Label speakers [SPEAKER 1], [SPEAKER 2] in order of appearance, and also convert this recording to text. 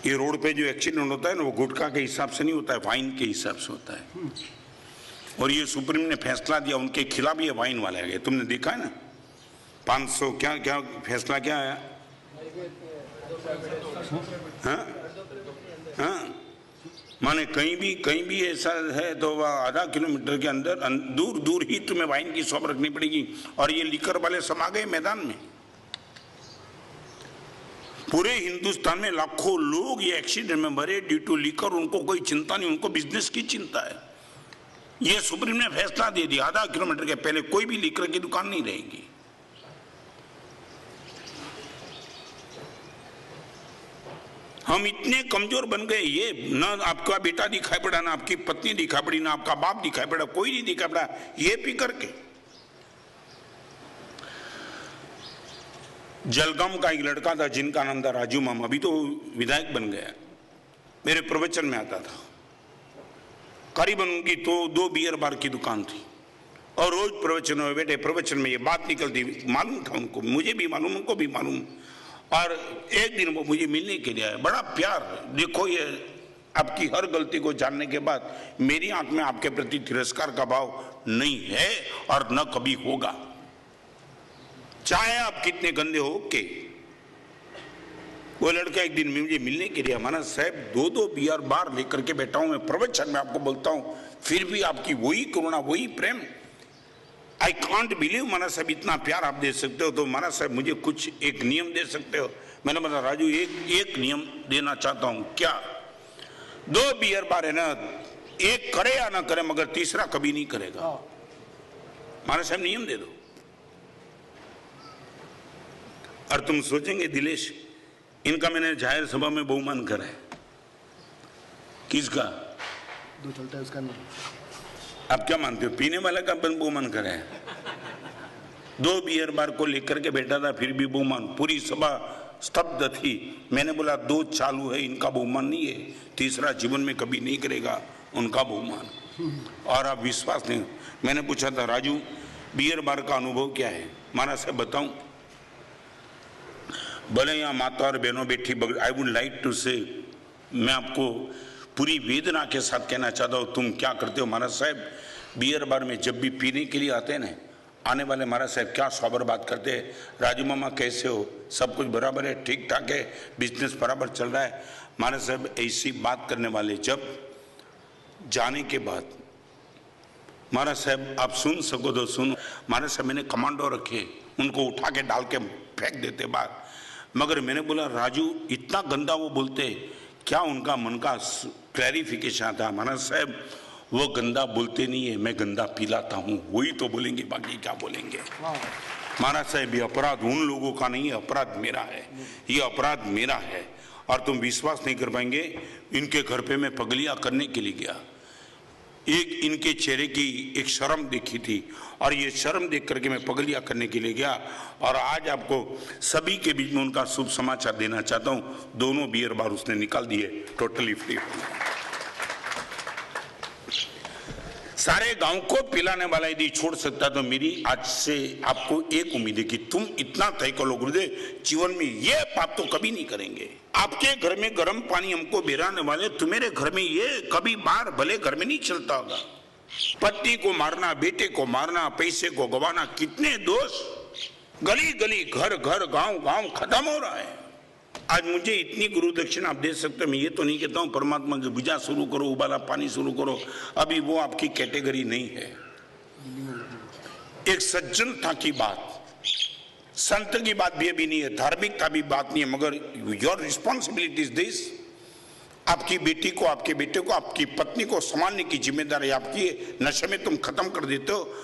[SPEAKER 1] ये रोड पे जो एक्सीडेंट होता है ना, वो गुटखा के हिसाब से नहीं होता है, वाइन के हिसाब से होता है। और ये सुप्रीम ने फैसला दिया, उनके खिलाफ ये वाइन वाले आ गए। तुमने देखा है ना, 500 क्या क्या फैसला क्या आया? हाँ हाँ, माने कहीं भी ऐसा है तो वह आधा किलोमीटर के अंदर दूर दूर ही तुम्हें वाइन की शॉप रखनी पड़ेगी। और ये लीकर वाले सब आ गए मैदान में। पूरे हिंदुस्तान में लाखों लोग ये एक्सीडेंट में मरे ड्यू टू लीकर। उनको कोई चिंता नहीं, उनको बिजनेस की चिंता है। ये सुप्रीम ने फैसला दे दिया, आधा किलोमीटर के पहले कोई भी लीकर की दुकान नहीं रहेगी। हम इतने कमजोर बन गए, ये ना आपका बेटा दिखाई पड़ा, ना आपकी पत्नी दिखाई पड़ी, ना आपका बाप दिखाई पड़ा, कोई नहीं दिखाई पड़ा ये पी करके। जलगांव का एक लड़का था जिनका नाम था राजू मामा, अभी तो विधायक बन गया। मेरे प्रवचन में आता था, करीबन उनकी तो 2 बियर बार की दुकान थी और रोज प्रवचन में बैठे, प्रवचन में ये बात निकलती, मालूम था उनको, मुझे भी मालूम, उनको भी मालूम। और एक दिन वो मुझे मिलने के लिए आए, बड़ा प्यार। देखो, ये आपकी हर गलती को जानने के बाद मेरी आंख में आपके प्रति तिरस्कार का भाव नहीं है और न कभी होगा, चाहे आप कितने गंदे हो के। वो लड़का एक दिन मुझे मिलने के लिए, माना साहब 2 बियर बार लेकर के बैठा हूं मैं, प्रवचन में आपको बोलता हूं, फिर भी आपकी वही करुणा, वही प्रेम, आई कांट बिलीव माना साहब इतना प्यार आप दे सकते हो। तो माना साहब मुझे कुछ एक नियम दे सकते हो? मैंने बोला राजू एक नियम देना चाहता हूं। क्या? 2 बियर बार है ना, एक करे या ना करे मगर तीसरा कभी नहीं करेगा। माना साहब नियम दे दो। और तुम सोचेंगे दिलेश, इनका मैंने जाहिर सभा में बहुमान करा है। किसका?
[SPEAKER 2] जो चलता है उसका नहीं।
[SPEAKER 1] आप क्या मानते हो, पीने वाला का बहुमान करा है? 2 बियर बार को लेकर के बैठा था, फिर भी बहुमान। पूरी सभा स्तब्ध थी। मैंने बोला 2 चालू है, इनका बहुमान नहीं है, तीसरा जीवन में कभी नहीं करेगा उनका बहुमान। और आप विश्वास नहीं, मैंने पूछा था राजू बियर बार का अनुभव क्या है? माना साहब बताऊं, भले यहाँ माता और बहनों बैठी, आई वुड लाइक टू से, मैं आपको पूरी वेदना के साथ कहना चाहता हूँ, तुम क्या करते हो महाराज साहब, बियर बार में जब भी पीने के लिए आते हैं ना, आने वाले महाराज साहब क्या सौबर बात करते हैं, राजू मामा कैसे हो, सब कुछ बराबर है, ठीक ठाक है, बिजनेस बराबर चल रहा है। महाराज साहब ऐसी बात करने वाले जब जाने के बाद, महाराज साहब आप सुन सको तो सुनो, महाराज साहब मैंने कमांडो रखे, उनको उठा के डाल के फेंक देते बाहर। मगर मैंने बोला राजू इतना गंदा वो बोलते, क्या उनका मन का क्लैरिफिकेशन आता? महाराज साहब वो गंदा बोलते नहीं है, मैं गंदा पिलाता हूँ, वही तो बोलेंगे, बाकी क्या बोलेंगे। महाराज साहब ये अपराध उन लोगों का नहीं है, अपराध मेरा है, ये अपराध मेरा है। और तुम विश्वास नहीं कर पाएंगे, इनके घर पे मैं पगलियां करने के लिए गया, एक इनके चेहरे की एक शर्म देखी थी और ये शर्म देख करके मैं पगलियां करने के लिए गया। और आज आपको सभी के बीच में उनका शुभ समाचार देना चाहता हूं, 2 बियर बार उसने निकाल दिए, टोटली फ्री। सारे गांव को पिलाने वाला यदि छोड़ सकता तो मेरी आज से आपको एक उम्मीद है कि तुम इतना तय करो गुरुदेव, जीवन में ये पाप तो कभी नहीं करेंगे। आपके घर में गर्म पानी हमको बिराने वाले, तुम्हारे घर में ये कभी बार भले घर में नहीं चलता होगा। पत्नी को मारना, बेटे को मारना, पैसे को गवाना, कितने दोष, गली गली घर घर गांव गांव खत्म हो रहा है। आज मुझे इतनी गुरु दक्षिणा आप दे सकते हो, मैं ये तो नहीं कहता हूं परमात्मा जो बुझा शुरू करो, उबाला पानी शुरू करो, अभी वो आपकी कैटेगरी नहीं है। एक सज्जनता की बात, संत की बात भी अभी नहीं है, धार्मिकता भी बात नहीं है, मगर योर रिस्पॉन्सिबिलिटी इज दिस, आपकी बेटी को, आपके बेटे को, आपकी पत्नी को संभालने की जिम्मेदारी आपकी है। नशे में तुम खत्म कर देते हो।